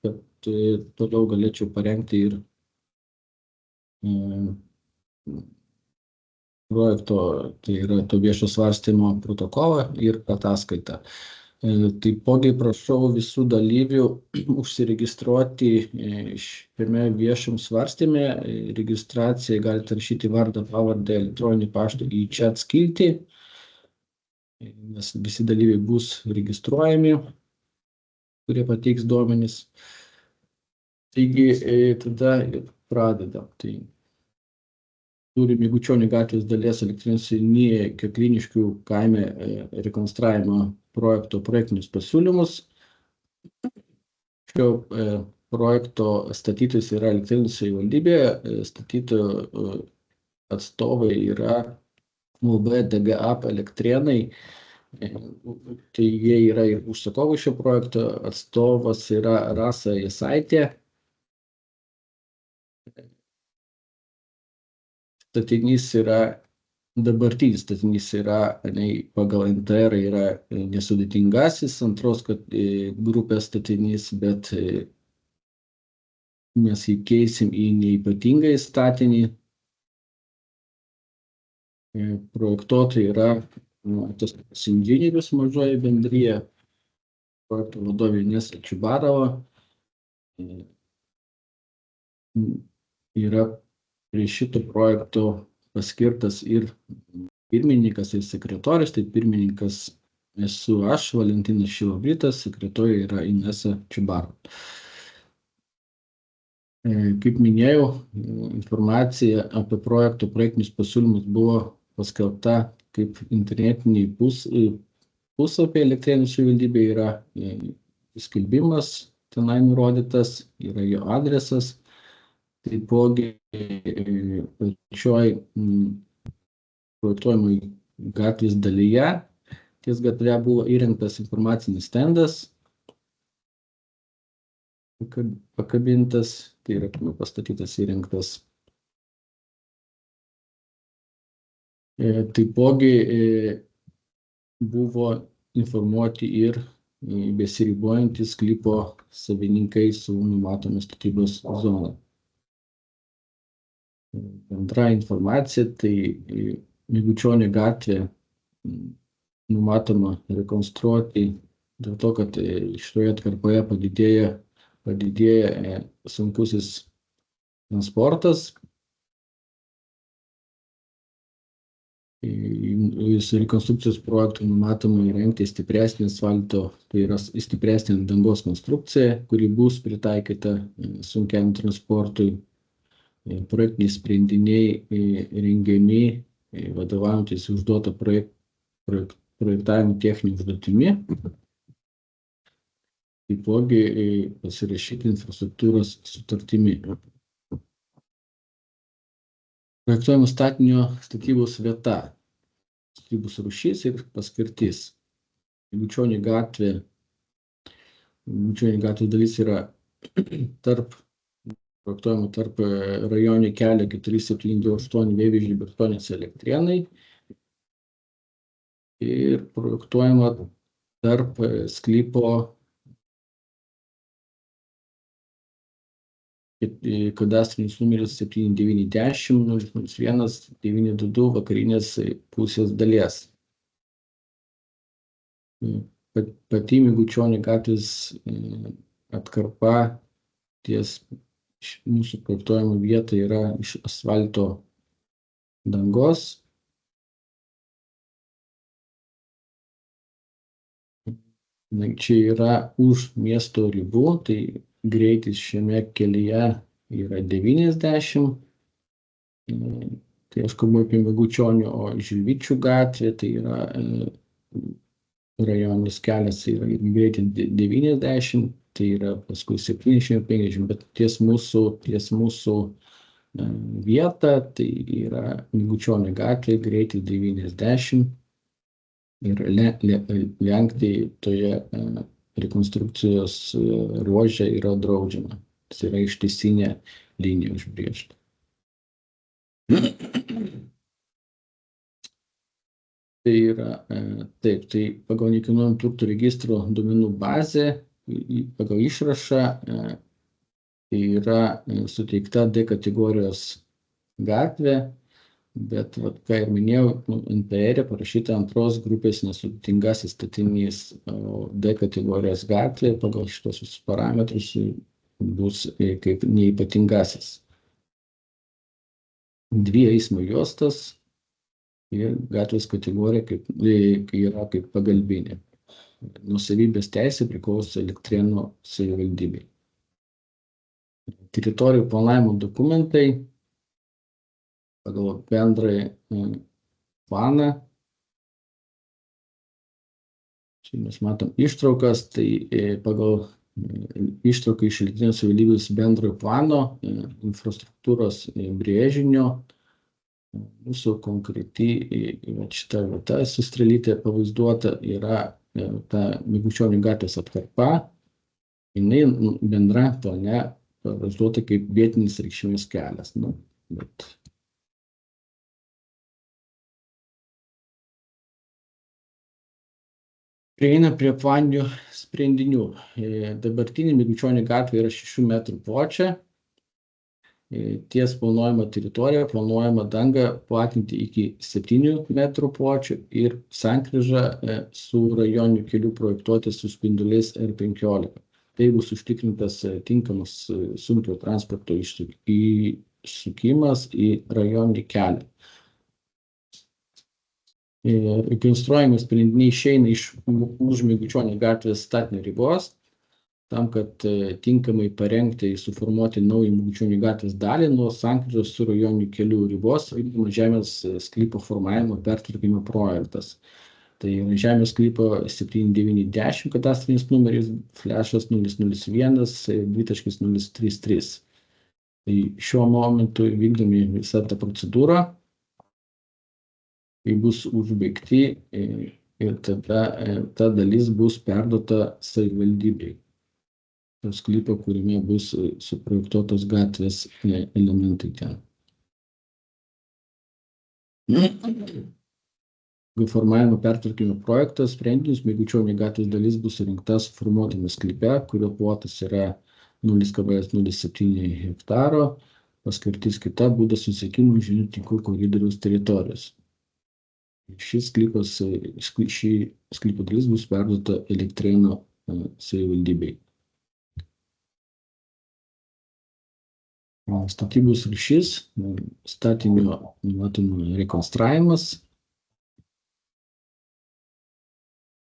kad toliau galėčiau parengti ir projekto, tai yra to viešo svarstymo protokolą ir ataskaitą. Taipogi prašau visų dalyvių užsiregistruoti šiame viešam svarstyme. Registraciją galite rašyti vardą, pavardę, elektroninį paštą į chat skiltį, nes visi dalyviai bus registruojami, kurie pateiks duomenis. Taigi, tada pradedam. Tai turim Migučionių gatvės dalies elektrinės liniją Kekliniškių kaime rekonstravimo projekto projektinius pasiūlymus. Šio projekto statytojas yra elektrėnų savivaldybė, statytojo atstovai yra UAB DGAP Elektrėnai. Tai jie yra ir užsakovai šio projekto, atstovas yra Rasa Jasaitė. Statinys yra, dabartinis statinys yra, pagal NTR yra nesudėtingasis antros grupės statinys, bet mes jį keisim į neypatingąjį statinį. Projektuotojai yra tas inžinierius mažoji bendrija, projekto vadovė Inesa Čiubarova. Yra prie šito projekto paskirtas ir pirmininkas, ir sekretorius. Tai pirmininkas esu aš, Valentinas Šilobritas, sekretorė yra Inesa Čiubarova. Kaip minėjau, informacija apie projekto projektinius pasiūlymus buvo paskelbta kaip internetiniai puslapį Elektrėnų savivaldybė, yra skelbimas tenai nurodytas, yra jo adresas. Taipogi pačioj projektuojamoj gatvės dalyje ties gatve buvo įrengtas informacinis stendas pakabintas, tai yra pastatytas įrengtas. Taipogi buvo informuoti ir besiribojantis sklypo savininkai su numatoma statybos zona. Bendra informacija, tai Migučionių gatvė numatoma rekonstruoti dėl to, kad šitoje atkarpoje padidėja sunkusis transportas. Su rekonstrukcijos projektu numatoma įrengti stipresnį asfalto, tai yra stipresnė dangos konstrukcija, kuri bus pritaikyta sunkiam transportui. Projektiniai sprendiniai rengiami vadovaujantis užduoto projektavimo techninių užduotimi. Taipogi pasirašyti infrastruktūros sutartimi. Projektuojamo statinio statybos vieta, statybos rūšis ir paskirtis. Migučionių gatvės dalis yra projektuojama tarp rajoninio kelio 4728 Vėvižė Birštonis Elektrėnai ir projektuojama tarp sklypo kadastrinis numeris 790 001 922 vakarinės pusės dalies. Pati Migučionių gatvės atkarpa ties mūsų projektuojama vieta yra iš asfalto dangos. Čia yra už miesto ribų, tai greitis šiame kelyje yra 90. Tai aš kalbu apie Migučionių, o Žilvičių gatvė, tai yra rajoninis kelias, yra greitis 90. Tai yra paskui 750, bet ties mūsų vieta, tai yra Migučionių gatvė, greitis 90 ir lenkti toje rekonstrukcijos ruože yra draudžiama. Tai yra ištisinė linija užbrėžta. Tai yra taip, tai pagal nekilnojamo turto registro duomenų bazė pagal išrašą yra suteikta D kategorijos gatvė, bet, ką ir minėjau, NPR parašyta antros grupės nesudėtingasis statinys, o D kategorijos gatvė pagal šitos visus parametrus bus kaip neypatingasis. Dvi eismo juostas ir gatvės kategorija yra kaip pagalbinė. Nuosavybės teisė priklauso Elektrėnų savivaldybei. Teritorijų planavimo dokumentai pagal bendrąjį planą. Čia mes matom ištraukas, tai pagal ištrauką iš Elektrėnų savivaldybės bendrojo plano infrastruktūros brėžinio mūsų konkreti šita vieta su strėlytė pavaizduota yra ta Migučionių gatvės atkarpa. Jinai bendra plane pavaizduota kaip vietinis reikšmės kelias. Prieina prie planinių sprendinių. Dabartinė Migučionių gatvė yra 6 metrų pločio. Ties planuojama teritorija planuojama dangą platinti iki 7 metrų pločio ir sankryžą su rajoninių kelių projektuoti su spinduliais R15. Tai bus užtikrintas tinkamas sunkiojo transporto įsukimas į rajoninį kelią. Konstruojami sprendiniai išeina už Migučionių gatvės statinio ribos, tam, kad tinkamai parengti ir suformuoti naują Migučionių gatvės dalį nuo sankryžos su rajoninių kelių ribos vykdomas žemės sklypo formavimo pertvarkymo projektas. Tai yra žemės sklypo 7910 kadastrinis numeris, flešas 001 2.033. Tai šiuo momentu vykdomi visa ta procedūra, kai bus užbaigti ir tada ta dalis bus perduota savivaldybei. Sklypo, kuriame bus suprojektuotos gatvės elementai ten. Formavimo pertvarkymo projektas sprendinius Migučionių gatvės dalis bus surinkta suformuotame sklype, kurio plotas yra 0,07 hektaro, paskirtis kita būdas susisiekimo žinių tinklų koridoriaus teritorijos. Ši sklypo dalis bus perduota Elektrėnų savivaldybei. Statybos rūšis, statinio rekonstravimas,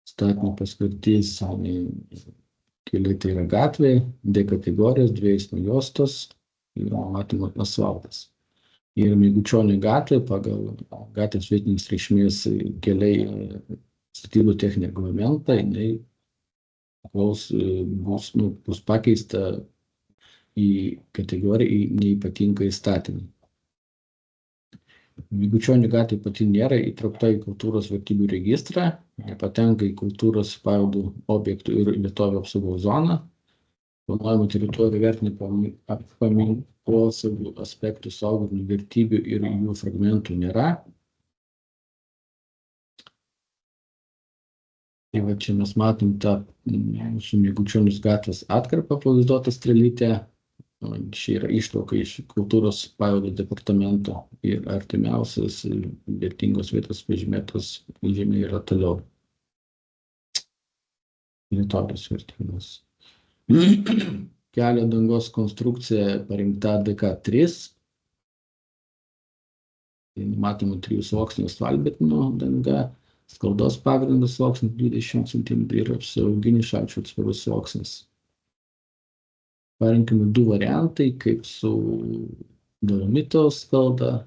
statinio paskirtis keliai tai yra gatvė, D kategorijos, 2 eismo juostos ir matoma asfaltas. Ir Migučionių gatvė pagal gatvės vietinės reikšmės keliai statybų techninį reglamentą, jinai bus pakeista į kategoriją neypatingą statinį. Migučionių gatvė pati nėra įtraukta į kultūros vertybių registrą, nepatenka į kultūros paveldų objektų ir vietovių apsaugos zoną. Planuojama teritorija vertinti aplinkosauginių aspektų saugomų vertybių ir jų fragmentų nėra. Tai va čia mes matom tą mūsų Migučionių gatvės atkarpą pavaizduotą strėlytę. Čia yra ištrauka iš kultūros paveldo departamento ir artimiausias vertingos vietos pažymėtos žymiai yra toliau. Teritorijos vertingos. Kelio dangos konstrukcija parinkta DK3. Matoma 3 sluoksnių asfaltbetonio danga, skaldos pagrindas sluoksnis 20 cm ir apsauginis šalčio atsparus sluoksnis. Parinkami 2 variantai, kaip su dolomito skalda,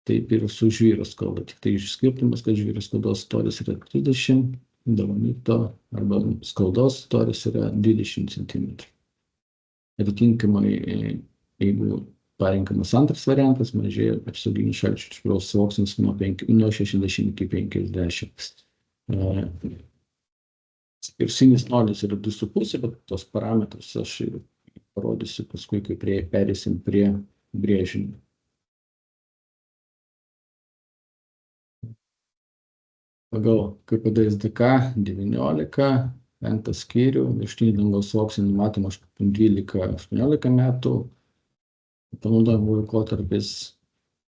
taip ir su žvyro skalda. Tik tai skirtumas, kad žvyro skaldos storis yra 30, dolomito arba skaldos storis yra 20 cm. Atitinkamai, jeigu parinkamas antras variantas, mažėja apsauginis šalčio atsparus sluoksnis nuo 60 iki 50. Skersinis nuolis yra 2,5, bet tos parametrus aš parodysiu paskui, kai perėsim prie brėžinio. Pagal KPD SDK 19 5 skyrių, viršutinių dangos sluoksnių numatoma 12–18 metų, panaudojimo laikotarpis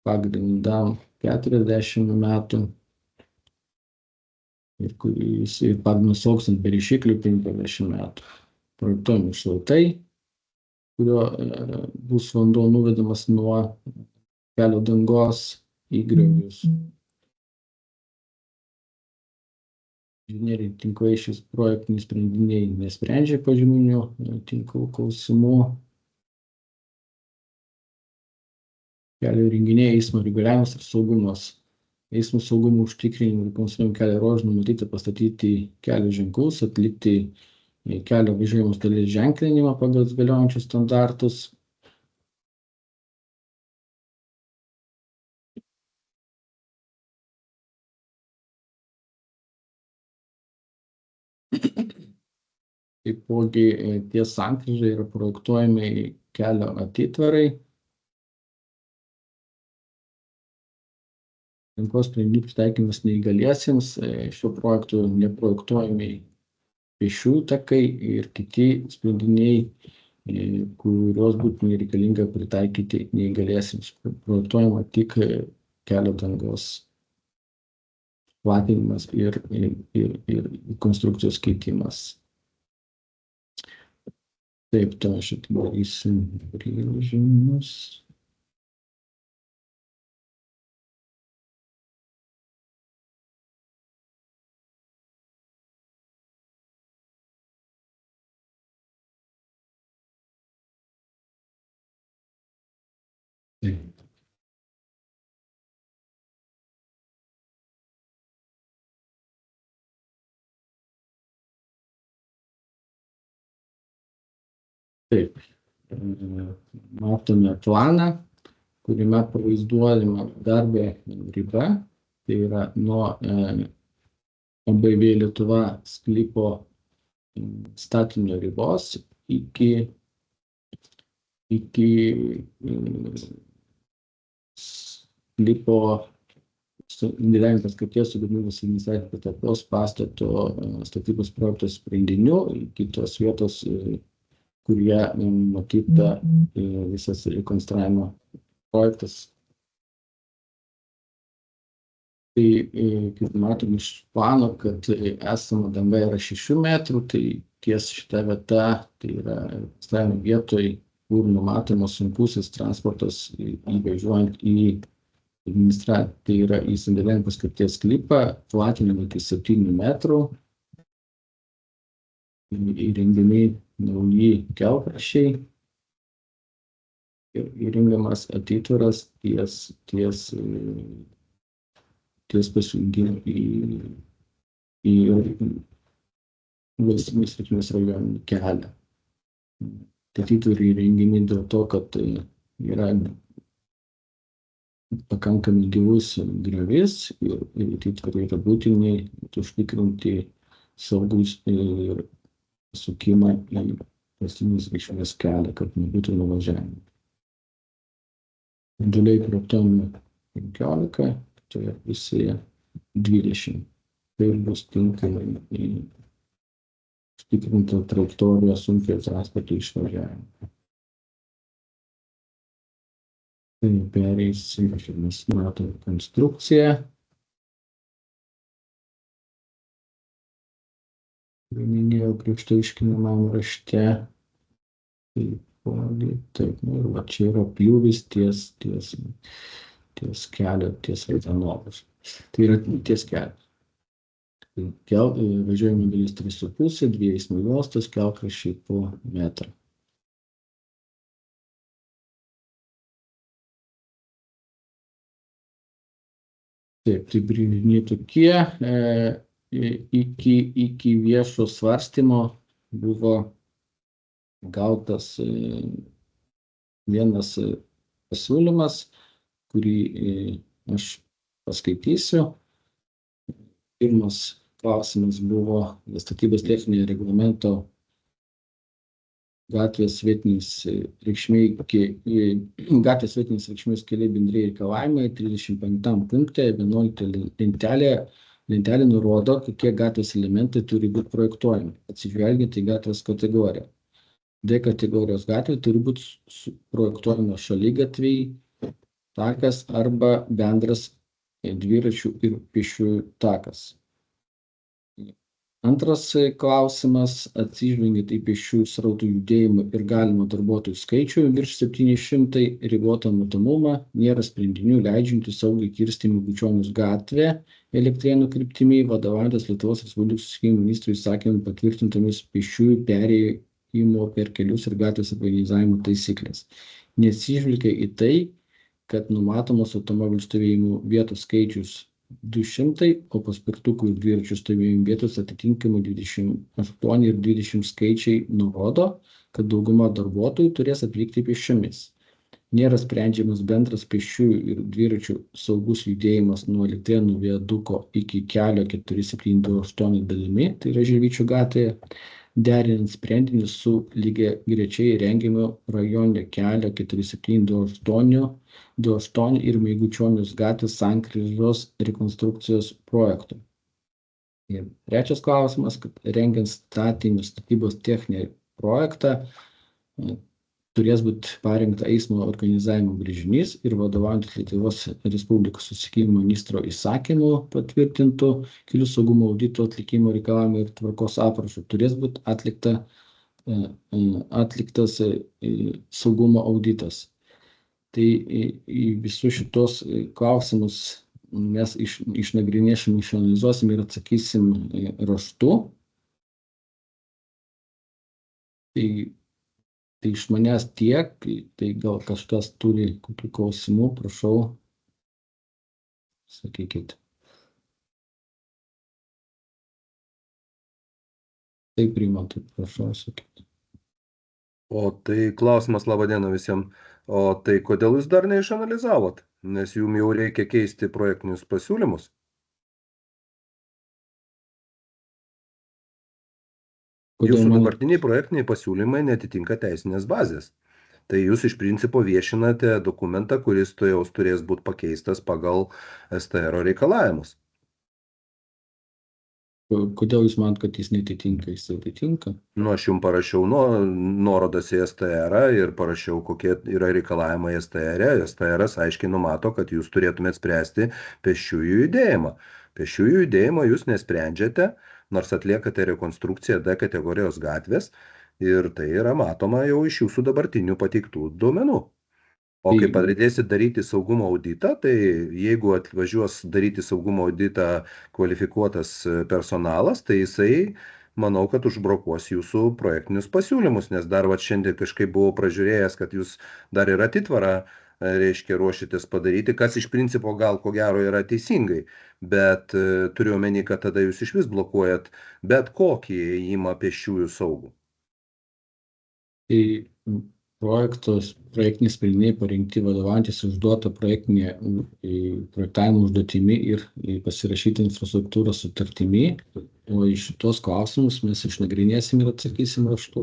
pagrindam 40 metų ir pagrindo sluoksnių be rišiklių 50 metų. Projektuojami šlaitai, kurio bus vanduo nuvedamas nuo kelio dangos į griovius. Inžinieriniai tinklai šis projektiniai sprendiniai nesprendžia požeminių tinklų klausimų. Kelio įrenginiai, eismo reguliavimas ir saugumas. Eismo saugumo užtikrinimui konstruojant kelio ruožą numatyti pastatyti kelio ženklus, atlikti kelio važiuojamos dalies ženklinimą pagal galiojančius standartus. Taipogi ties sankryža yra projektuojami kelio atitvarai. Aplinkos sprendinių pritaikymas neįgaliesiems. Šiuo projektu neprojektuojami pėsčiųjų takai ir kiti sprendiniai, kuriuos būtų nereikalinga pritaikyti neįgaliesiems. Projektuojama tik kelio dangos platinimas ir konstrukcijos keitimas. Taip, to aš atidarysiu brėžinius. Taip. Taip, matome planą, kuriame pavaizduojama darbo riba, tai yra nuo ABV Lietuva sklypo statinio ribos iki sklypo individualinės paskirties su galimybės administracinės patalpos pastato statybos projekto sprendinių iki tos vietos, kurie matyta visas rekonstravimo projektas. Tai, kaip matom iš plano, kad esama danga yra 6 metrų, tai ties šita vieta, tai yra rekonstravimo vietoj, kur numatomas sunkusis transportas įvažiuojant į administraciją, tai yra į sandėlinės paskirties sklypą, platinama iki 7 metrų, įrengiami nauji kelkraščiai ir įrengiamas atitvaras ties pasijungimą į valstybinės reikšmės rajoninį kelią. Atitvarai įrengiami dėl to, kad yra pakankamai gilus griovys ir atitvarai yra būtini užtikrinti saugų ir sukimą į valstybinės reikšmės kelią, kad nebūtų nuvažiavimų. Moduliai projektuojami 15, toje pusėje 20. Tai bus tinkamai užtikrinta trajektorija sunkiojo transporto išvažiavimo. Tai pereisim, mes matome konstrukciją. Minėjau prieš tai iškinamam rašte. Taip, ir va čia yra pjūvis ties kelio, ties Vaidanovos. Tai yra ties kelio. Važiuojama dalis 3,5, 2 eismo juostos, kelkraščiai po metrą. Taip, tai brėžiniai tokie. Iki viešo svarstymo buvo gautas vienas pasiūlymas, kurį aš paskaitysiu. Pirmas klausimas buvo statybos techninio reglamento gatvės vietinės reikšmės keliai bendrieji reikalavimai 35 punkte 11 lentelėje Lentelė nurodo, kokie gatvės elementai turi būti projektuojami, atsižvelgiant į gatvės kategoriją. D kategorijos gatvė turi būti projektuojama šaligatviai, takas arba bendras dviračių ir pėsčiųjų takas. Antras klausimas, atsižvelgiant į pėsčiųjų srautų judėjimą ir galimą darbuotojų skaičių virš 700, ribotą matomumą, nėra sprendinių leidžiančių saugiai kirsti Miguičionių gatvę Elektrėnų kryptimi, vadovaujantis Lietuvos Respublikos susisiekimo ministro įsakymu patvirtintomis pėsčiųjų perėjimo per kelius ir gatvės organizavimo taisyklės. Neatsižvelgia į tai, kad numatomos automobilių stovėjimo vietų skaičius 200, o paspirtukų ir dviračių stovėjimo vietos atitinkamai 28 ir 20 skaičiai nurodo, kad dauguma darbuotojų turės atvykti pėsčiomis. Nėra sprendžiamas bendras pėsčiųjų ir dviračių saugus judėjimas nuo Elektrėnų viaduko iki kelio 4728 dalimi, tai yra Žilvyčių gatvėje, derinant sprendinį su lygiagrečiai rengiamo rajoninio kelio 4728 ir Miguičionių gatvės sankryžos rekonstrukcijos projektu. Ir trečias klausimas, kad rengiant statinių statybos techninį projektą turės būti parengta eismo organizavimo brėžinys ir vadovaujantis Lietuvos Respublikos susisiekimo ministro įsakymu patvirtintų kelių saugumo audito atlikimo reikalavimų ir tvarkos aprašų turės būti atliktas saugumo auditas. Tai į visus šitos klausimus mes išnagrinėsim, išanalizuosim ir atsakysim raštu. Tai iš manęs tiek, tai gal kažkas turi kokių klausimų, prašau, sakykit. Taip, Rimantai, prašau, sakykit. O tai klausimas, laba diena visiems. O tai kodėl jūs dar neišanalizavot? Nes jums jau reikia keisti projektinius pasiūlymus. Jūsų dabartiniai projektiniai pasiūlymai netitinka teisinės bazės. Tai jūs iš principo viešinate dokumentą, kuris turės būti pakeistas pagal STR reikalavimus. Kodėl jūs manot, kad jis netitinka, jis atitinka? Nu, aš jums parašiau nuorodas į STR ir parašiau, kokie yra reikalavimai STR. STR aiškiai numato, kad jūs turėtumėt spręsti pėsčiųjų judėjimą. Pėsčiųjų judėjimo jūs nesprendžiate, nors atliekate rekonstrukciją D kategorijos gatvės ir tai yra matoma jau iš jūsų dabartinių pateiktų duomenų. O kai pradėsit daryti saugumo auditą, tai jeigu atvažiuos daryti saugumo auditą kvalifikuotas personalas, tai jisai, manau, kad užbrokuos jūsų projektinius pasiūlymus, nes dar šiandien kažkaip buvau pražiūrėjęs, kad jūs dar ir atitvarą, reiškia, ruošitės padaryti, kas iš principo gal ko gero yra teisingai, bet turiu omeny, kad tada jūs iš vis blokuojat bet kokį įėjimą pėsčiųjų saugų. Projektiniai sprendiniai parengti vadovaujantis užduotą projektavimo užduotimi ir pasirašyti infrastruktūros sutartimi, o iš šitos klausimus mes išnagrinėsim ir atsakysim raštu.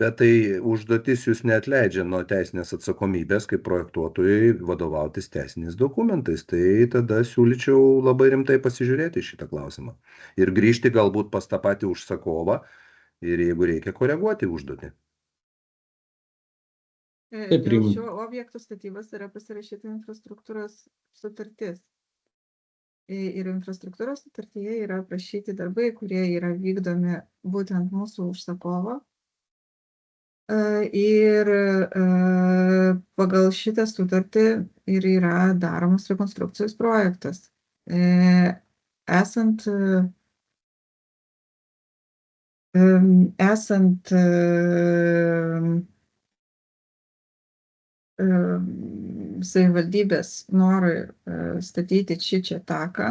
Bet tai užduotis jūs neatleidžia nuo teisinės atsakomybės, kaip projektuotojai vadovautis teisiniais dokumentais. Tai tada siūlyčiau labai rimtai pasižiūrėti šitą klausimą. Ir grįžti galbūt pas tą patį užsakovą ir jeigu reikia koreguoti užduotį. Dėl šio objekto statybos yra pasirašyta infrastruktūros sutartis. Ir infrastruktūros sutartyje yra aprašyti darbai, kurie yra vykdomi būtent mūsų užsakovo. Ir pagal šitą sutartį ir yra daromas rekonstrukcijos projektas. Esant savivaldybės norui statyti čia taką,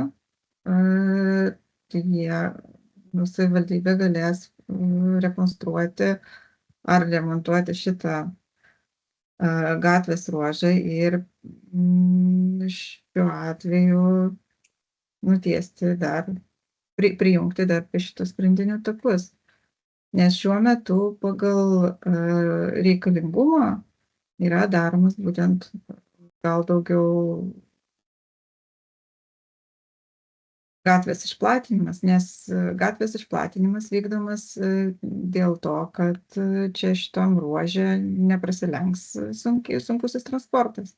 tai savivaldybė galės rekonstruoti ar remontuoti šitą gatvės ruožą ir šiuo atveju nutiesti dar, prijungti dar prie šitos sprendinių takus. Nes šiuo metu pagal reikalingumą yra daromas būtent gal daugiau gatvės išplatinimas, nes gatvės išplatinimas vykdomas dėl to, kad čia šitam ruože neprasilenks sunkusis transportas.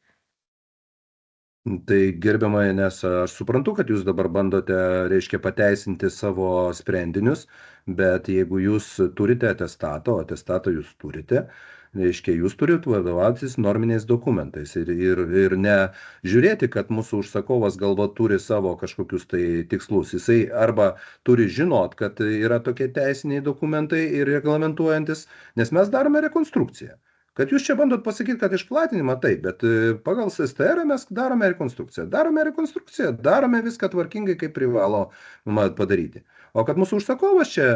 Tai gerbiama Inesa, aš suprantu, kad jūs dabar bandote, reiškia, pateisinti savo sprendinius, bet jeigu jūs turite atestatą, o atestatą jūs turite, reiškia, jūs turite vadovautis norminiais dokumentais ir ne žiūrėti, kad mūsų užsakovas galbūt turi savo kažkokius tai tikslus. Jisai arba turi žinot, kad yra tokie teisiniai dokumentai ir reglamentuojantis, nes mes darome rekonstrukciją. Kad jūs čia bandot pasakyti, kad išplatinimą taip, bet pagal STR mes darome rekonstrukciją. Darome viską tvarkingai, kaip privalo padaryti. O kad mūsų užsakovas čia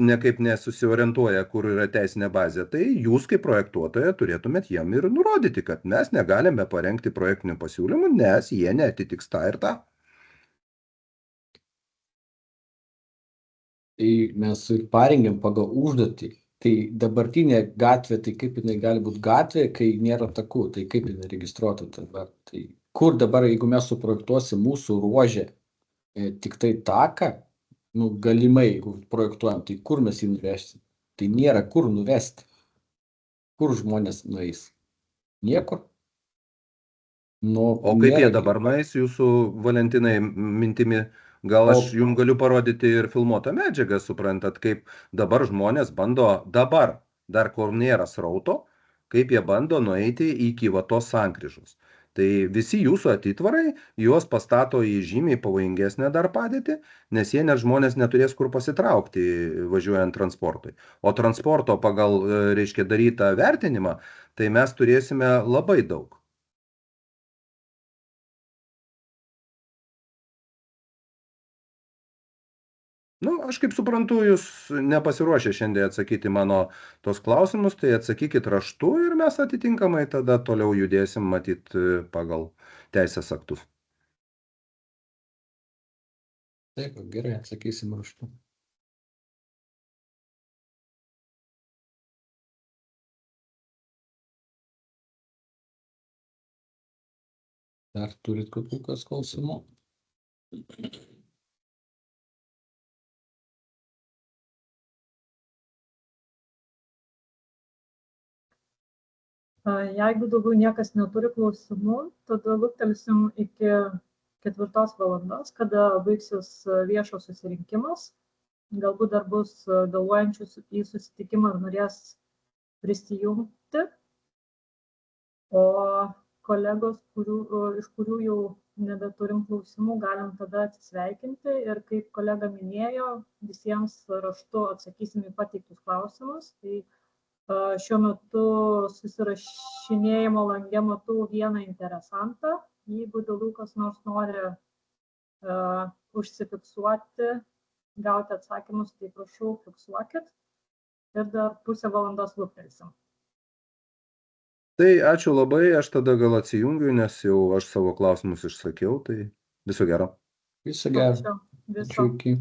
nekaip nesusiorientuoja, kur yra teisinė bazė, tai jūs kaip projektuotoja turėtumėt jam ir nurodyti, kad mes negalime parengti projektinių pasiūlymų, nes jie neatitiks tą ir tą. Tai mes ir parengėm pagal užduotį. Tai dabartinė gatvė, tai kaip jinai gali būti gatvė, kai nėra takų, tai kaip jinai registruota dabar. Tai kur dabar, jeigu mes suprojektuosim mūsų ruožę tik tai taką, nu galimai, jeigu projektuojam, tai kur mes jį nuvežsim? Tai nėra kur nuvesti. Kur žmonės nueis? Niekur. Nu, O kaip jie nėra dabar nueis jūsų, Valentinai, mintimi? Gal aš jums galiu parodyti ir filmuotą medžiagą, suprantat, kaip dabar žmonės bando, dar kur nėra srauto, kaip jie bando nueiti iki va tos sankryžos. Tai visi jūsų atitvarai juos pastato į žymiai pavojingesnę dar padėtį, nes jie net žmonės neturės kur pasitraukti važiuojant transportui. O transporto pagal, reiškia, darytą vertinimą, tai mes turėsime labai daug. Nu, aš kaip suprantu, jūs nepasiruošę šiandien atsakyti mano tos klausimus, tai atsakykit raštu ir mes atitinkamai tada toliau judėsim, matyt, pagal teisės aktus. Taip, gerai, atsakysim raštu. Dar turit kokių klausimų? Jeigu daugiau niekas neturi klausimų, tada luktelsim iki 4 valandos, kada baigsis viešas susirinkimas. Galbūt dar bus galvojančių į susitikimą ir norės prisijungti. O kolegos, iš kurių jau nebeturim klausimų, galim tada atsisveikinti. Ir kaip kolega minėjo, visiems raštu atsakysim į pateiktus klausimus. Tai šiuo metu susirašinėjimo lange matau vieną interesantą. Jeigu daugiau kas nors nori užsifiksuoti, gauti atsakymus, tai prašau, fiksuokit. Ir dar pusę valandos luktelsim. Tai ačiū labai, aš tada gal atsijungiu, nes jau aš savo klausimus išsakiau, tai viso gero. Viso gero. Ačiū iki.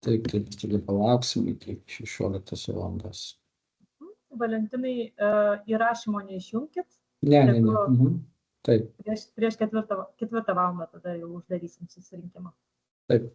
Taip, tada palauksim iki 16 valandos. Valentinai, įrašymo neišjungkit. Ne. Taip. Prieš 4 valandą tada jau uždarysim susirinkimą. Taip.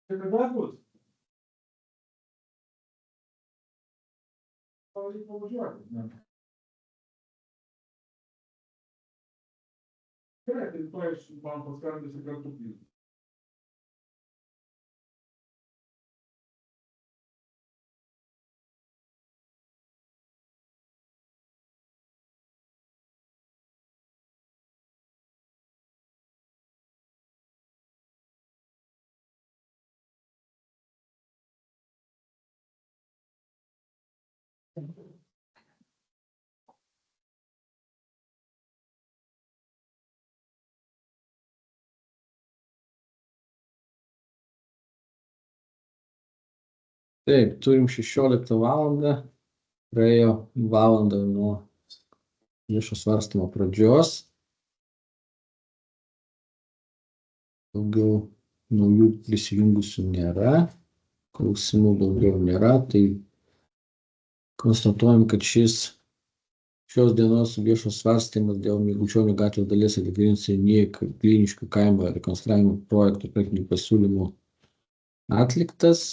Tai kada bus? Pavažiuoti. Gerai, tai tuoj man paskambinsi kartu. Taip, turim 16 valandą. Praėjo valandą nuo viešo svarstymo pradžios. Daugiau naujų prisijungusių nėra. Klausimų daugiau nėra. Tai konstatuojam, kad šios dienos viešo svarstymas dėl Migučionių gatvės dalies atidarymo seniai Kliniškių kaimo rekonstravimo projektų projektinių pasiūlymų atliktas.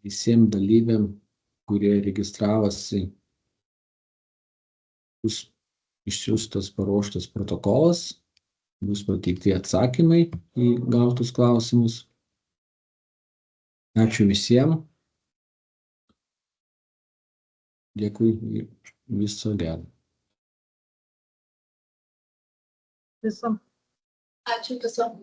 Visiems dalyviam, kurie registravosi, bus išsiųstas paruoštas protokolas, bus pateikti atsakymai į gautus klausimus. Ačiū visiems. Dėkui ir viso gero. Visom. Ačiū visom.